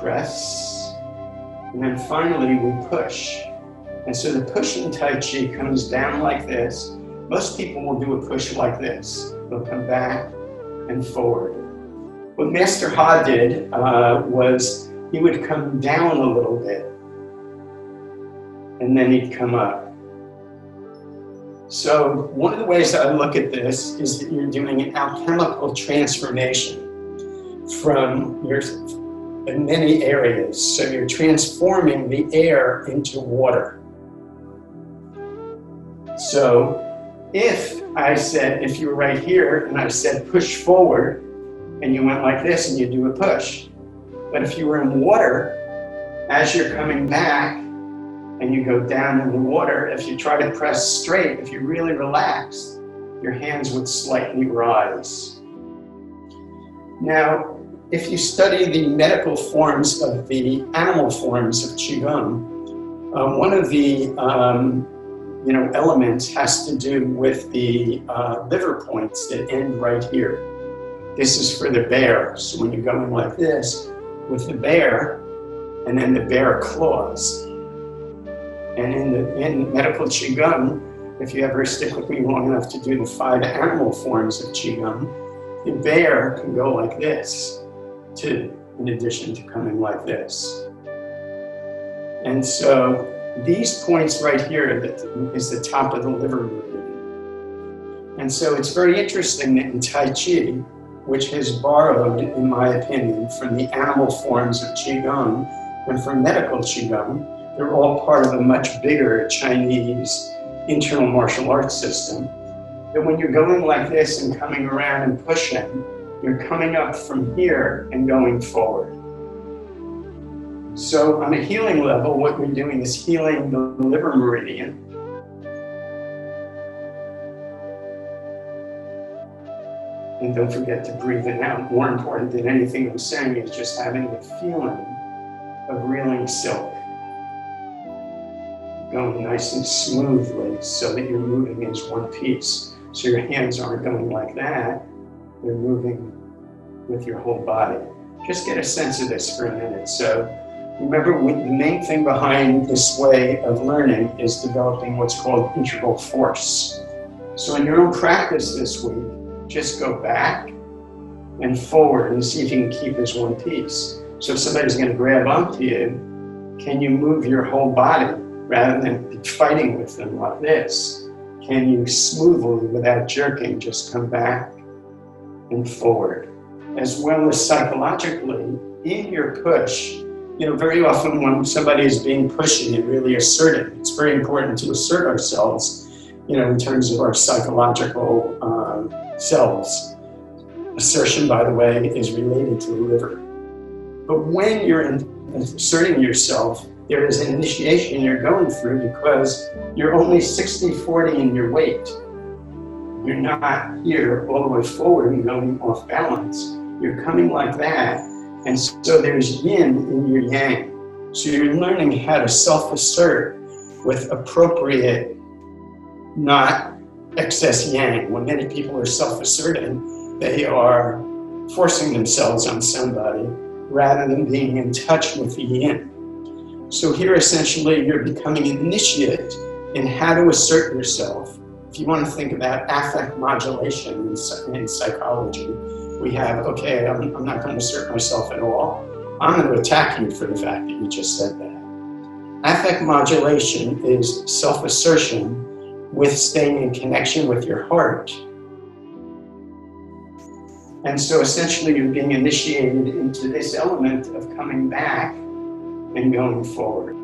press, and then finally we push. And so the push in Tai Chi comes down like this. Most people will do a push like this. They'll come back and forward. What Master Ha did was he would come down a little bit, and then he'd come up. So one of the ways that I look at this is that you're doing an alchemical transformation from in many areas. So you're transforming the air into water. So if you were right here and I said push forward, and you went like this and you do a push. But if you were in water, as you're coming back and you go down in the water, if you try to press straight, if you're really relaxed, your hands would slightly rise. Now, if you study the medical forms of the animal forms of Qigong, one of the elements has to do with the liver points that end right here. This is for the bear. So when you're going like this with the bear, and then the bear claws. And in medical Qigong, if you ever stick with me long enough to do the 5 animal forms of Qigong, the bear can go like this too, in addition to coming like this. And so these points right here is the top of the liver meridian. And so it's very interesting that in Tai Chi, which has borrowed, in my opinion, from the animal forms of Qigong and from medical Qigong, they're all part of a much bigger Chinese internal martial arts system. That when you're going like this and coming around and pushing, you're coming up from here and going forward. So on a healing level, what we're doing is healing the liver meridian. And don't forget to breathe it out. More important than anything I'm saying is just having the feeling of reeling silk. Going nice and smoothly so that you're moving as one piece. So your hands aren't going like that. They're moving with your whole body. Just get a sense of this for a minute. So remember, the main thing behind this way of learning is developing what's called integral force. So in your own practice this week, just go back and forward and see if you can keep as one piece. So if somebody's going to grab onto you, can you move your whole body rather than fighting with them like this? Can you smoothly, without jerking, just come back and forward? As well as psychologically, in your push, very often when somebody is being pushy and really assertive, it's very important to assert ourselves, in terms of our psychological selves. Assertion, by the way, is related to the liver. But when you're asserting yourself, there is an initiation you're going through because you're only 60-40 in your weight. You're not here all the way forward and going off balance. You're coming like that. And so there's yin in your yang. So you're learning how to self-assert with appropriate, not excess yang. When many people are self-asserting, they are forcing themselves on somebody rather than being in touch with the yin. So here essentially you're becoming an initiate in how to assert yourself. If you want to think about affect modulation in psychology, we have, okay, I'm not going to assert myself at all. I'm going to attack you for the fact that you just said that. Affect modulation is self-assertion with staying in connection with your heart. And so essentially you're being initiated into this element of coming back and going forward.